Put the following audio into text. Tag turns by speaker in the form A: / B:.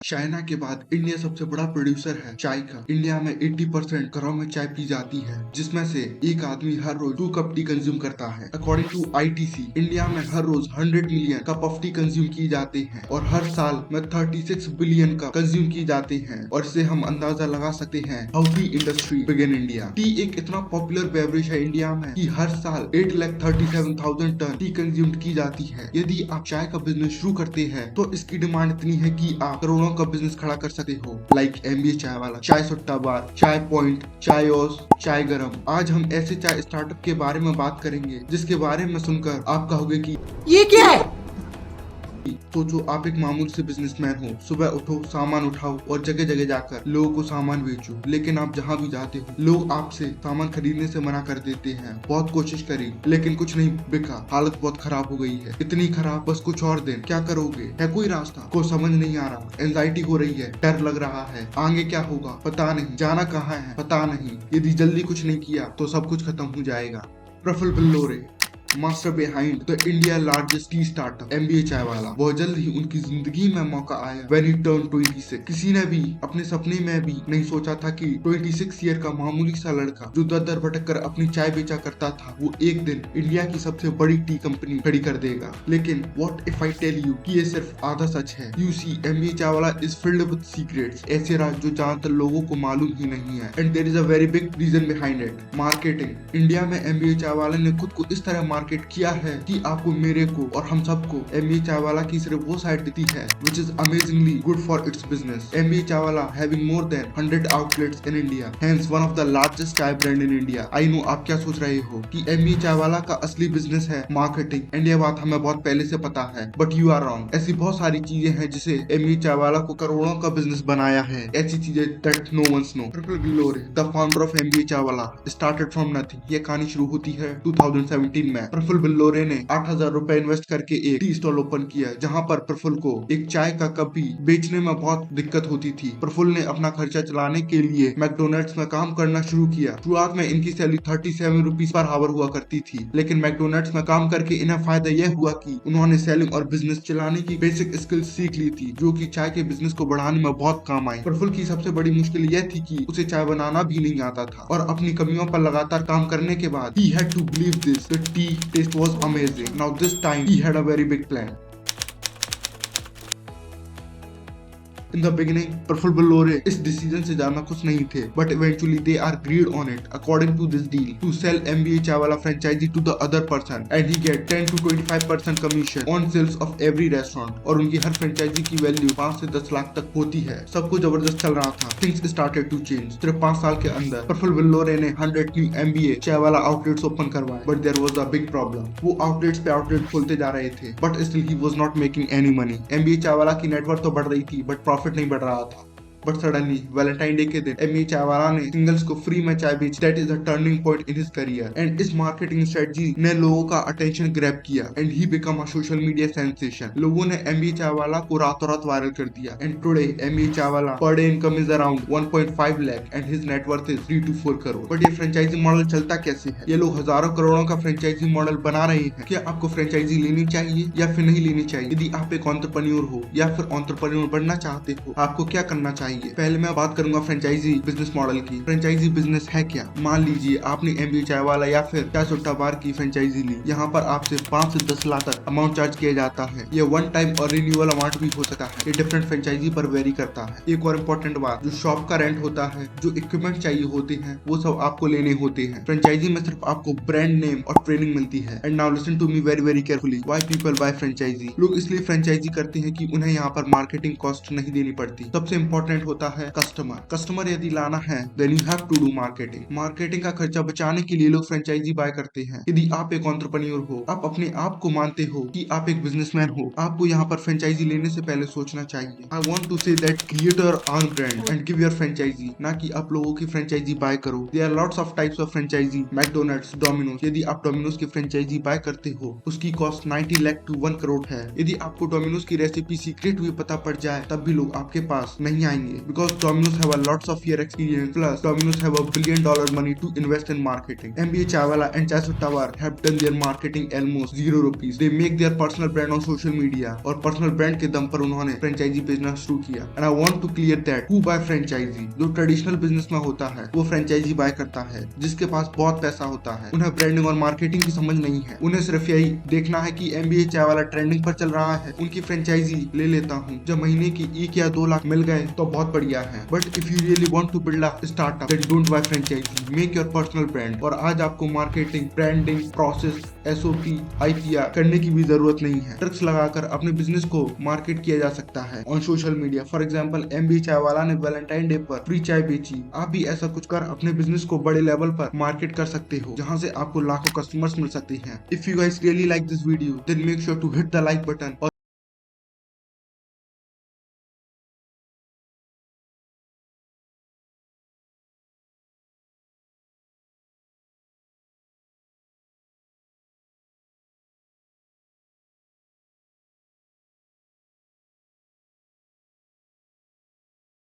A: China के बाद India सबसे बड़ा प्रोड्यूसर है चाय का। इंडिया में 80% घरों में चाय पी जाती है, जिसमें से एक आदमी हर रोज 2 कप टी कंज्यूम करता है। अकॉर्डिंग टू ITC, इंडिया में हर रोज 100 million cup of T consume की जाते हैं और हर साल में 36 बिलियन कप कंज्यूम की जाते हैं। और इससे हम अंदाजा लगा सकते हैं how tea industry began India. Tea एक इतना पॉपुलर बेवरेज है इंडिया में कि हर साल 8,37,000 टन टी कंज्यूम की जाती है। यदि आप चाय का बिजनेस शुरू करते हैं तो इसकी डिमांड इतनी है कि आप करोड़ों का बिजनेस खड़ा कर सकते हो, लाइक MBA चाय वाला, चाय सुट्टा बार, चाय पॉइंट, चाय ओस, चाय गरम। आज हम ऐसे चाय स्टार्टअप के बारे में बात करेंगे जिसके बारे में सुनकर आप कहोगे कि
B: ये क्या है।
A: सोचो आप एक मामूली से बिजनेसमैन हो, सुबह उठो, सामान उठाओ और जगह जगह जाकर लोगों को सामान बेचो। लेकिन आप जहाँ भी जाते हो लोग आपसे सामान खरीदने से मना कर देते हैं। बहुत कोशिश करी लेकिन कुछ नहीं बिका, हालत बहुत खराब हो गई है, इतनी खराब बस कुछ और दिन। क्या करोगे? है कोई रास्ता? को समझ नहीं आ रहा, एंजाइटी हो रही है, डर लग रहा है, आगे क्या होगा पता नहीं, जाना कहाँ है पता नहीं। यदि जल्दी कुछ नहीं किया तो सब कुछ खत्म हो जाएगा। Prafull Billore, master behind the India largest tea startup MBA Chai वाला, बहुत जल्द ही उनकी जिंदगी में मौका आया व्हेन ही टर्न 26। किसी ने भी अपने सपने में भी नहीं सोचा था कि 26 ईयर का मामूली सा लड़का जो दर दर भटक कर अपनी चाय बेचा करता था, वो एक दिन इंडिया की सबसे बड़ी टी कंपनी खड़ी कर देगा। लेकिन what if I tell you कि ये सिर्फ आधा सच है। यू सी, MBA चाय वाला इज फिल्ड विद सीक्रेट्स, ऐसे राज जो ज्यादातर लोगों को मालूम ही नहीं है। And there is a very big reason behind it, marketing. India में MBA चाय वाले ने खुद को इस तरह मार्केट किया है कि आपको, मेरे को और हम सबको MBA चाय वाला की सिर्फ वो साइड दिखती है which is amazingly good for its business. MBA Chai वाला having more than 100 outlets in India, hence one of the largest चाय brand in India. I know आप क्या सोच रहे हो कि MBA चाय वाला का असली बिजनेस है मार्केटिंग, एंड ये बात हमें बहुत पहले से पता है, बट यू आर रॉन्ग। ऐसी बहुत सारी चीजें हैं जिसे MBA चाय वाला को करोड़ों का बिजनेस बनाया है, ऐसी चीजें that no one knows. Praful Billore, the founder of MBA Chai वाला, started from nothing. ये कहानी शुरू होती है 2017 में। प्रफुल्ल बिल्लोरे ने 8,000 रुपए इन्वेस्ट करके एक टी स्टॉल ओपन किया, जहां पर प्रफुल्ल को एक चाय का कप भी बेचने में बहुत दिक्कत होती थी। प्रफुल्ल ने अपना खर्चा चलाने के लिए मैकडोनल्ड्स में काम करना शुरू किया। शुरुआत में इनकी सैलरी 37 रुपीज पर आवर हुआ करती थी, लेकिन मैकडोनल्ड्स में काम करके इन्हें फायदा यह हुआ कि उन्होंने सेलिंग और बिजनेस चलाने की बेसिक स्किल्स सीख ली थी, जो कि चाय के बिजनेस को बढ़ाने में बहुत काम आई। प्रफुल्ल की सबसे बड़ी मुश्किल यह थी कि उसे चाय बनाना भी नहीं आता था, और अपनी कमियों पर लगातार काम करने के बाद he had to believe this, the tea taste was amazing. Now this time he had a very big plan. In the beginning, Praful Billore इस डिसीजन से ज्यादा खुश नहीं थे, but eventually they are agreed on it. According to this deal, to sell MBA Chai वाला franchisee to the other person, and he get 10 to 25% commission on sales of every restaurant. और उनकी हर franchise की value 5 से 10 लाख तक होती है। सब कुछ जबरदस्त चल रहा था। Things started to change. सिर्फ 5 साल के अंदर प्रफुल्ल बिल्लोरे ने 100 न्यू MBA चाय वाला आउटलेट्स ओपन करवाए, but there was a big problem. वो आउटलेट्स पे आउटलेट खोलते जा रहे थे, but still he was not making any money. MBA Chai वाला की नेटवर्क तो बढ़ रही थी, but प्रॉफिट नहीं बढ़ रहा था। बट सडनली वैलेंटाइन डे के दिन MBA चाय वाला ने सिंगल्स को फ्री में चाय बेची। That is a turning point in his career, and इस मार्केटिंग स्ट्रेटजी ने लोगों का अटेंशन ग्रैब किया, and he become a social media sensation. लोगों ने MBA चाय वाला को रातों रात वायरल कर दिया, एंड टुडे MBA चाय वाला per day income is around 1.5 lakh and his net worth is 3 to 4 crore. But ये फ्रेंचाइजी मॉडल चलता कैसे है? ये लोग हजारों करोड़ों का फ्रेंचाइजी मॉडल बना रहे हैं। क्या आपको फ्रेंचाइजी लेनी चाहिए या फिर नहीं लेनी चाहिए? यदि आप एक एंटरप्रेन्योर हो या फिर एंटरप्रेन्योर बनना चाहते हो, आपको क्या करना चाहिए? पहले मैं बात करूंगा फ्रेंचाइजी बिजनेस मॉडल की। फ्रेंचाइजी बिजनेस है क्या? मान लीजिए आपने MBA चाय वाला या फिर चाय सुट्टा बार की फ्रेंचाइजी ली। यहाँ पर आपसे 5 से 10 लाख तक अमाउंट चार्ज किया जाता है। ये वन टाइम और रिन्यूअल अमाउंट भी हो सकता है। ये डिफरेंट फ्रेंचाइजी पर वेरी करता है। एक और इम्पोर्टेंट बात, जो शॉप का रेंट होता है, जो इक्विपमेंट चाहिए होते हैं, वो सब आपको लेने होते हैं। फ्रेंचाइजी में सिर्फ आपको ब्रांड नेम और ट्रेनिंग मिलती है। And now listen to me very very carefully, why people buy franchisee. लोग इसलिए फ्रेंचाइजी करते हैं कि उन्हें यहाँ पर मार्केटिंग कॉस्ट नहीं देनी पड़ती। सबसे इम्पोर्टेंट होता है कस्टमर यदि लाना है then you have to do marketing का खर्चा बचाने के लिए लोग फ्रेंचाइजी बाय करते हैं। यदि आप एक एंटरप्रेन्योर हो, आप अपने आप को मानते हो कि आप एक बिजनेसमैन हो, आपको यहाँ पर फ्रेंचाइजी लेने से पहले सोचना चाहिए। I want to say that create your own brand and give your franchisee, ना कि आप लोगों की फ्रेंचाइजी बाय करो। There are lots of types of franchisee, McDonald's, Domino's. यदि आप डोमिनोज की फ्रेंचाइजी बाय करते हो, उसकी कॉस्ट 90 लाख to 1 करोड़ है। यदि आपको डोमिनोज की रेसिपी सीक्रेट भी पता पड़ जाए, तब भी लोग आपके पास नहीं आएंगे। चाहिए because Domino's have a lots of year experience plus Domino's have $1 billion money to invest in marketing. MBA Chawla and Chasu Tawar have done their marketing almost ₹0. They make their personal brand on social media और personal brand के दम पर उन्होंने franchise बेचना शुरू किया। And I want to clear that who buy franchisee? जो traditional business में होता है वो फ्रेंचाइजी बाय करता है जिसके पास बहुत पैसा होता है। उन्हें ब्रांडिंग और मार्केटिंग की समझ नहीं है। उन्हें सिर्फ यही देखना है कि MBA चाय वाला ट्रेंडिंग पर चल रहा है, उनकी फ्रेंचाइजी ले लेता हूँ। जब महीने की 1 या 2 लाख मिल गए तो बहुत बढ़िया है। But if you really want to build a startup then don't buy franchisee, make your personal brand. और आज आपको marketing, branding, process, SOP, IPR करने की भी जरूरत नहीं है। ट्रिक्स लगाकर अपने बिजनेस को मार्केट किया जा सकता है on social media. For example MBA Chai वाला ने वैलेंटाइन डे पर फ्री चाय बेची। आप भी ऐसा कुछ कर अपने बिजनेस को बड़े लेवल पर मार्केट कर सकते हो जहां से आपको लाखों कस्टमर्स मिल सकते हैं। If you guys really like this video then make sure to hit the like button और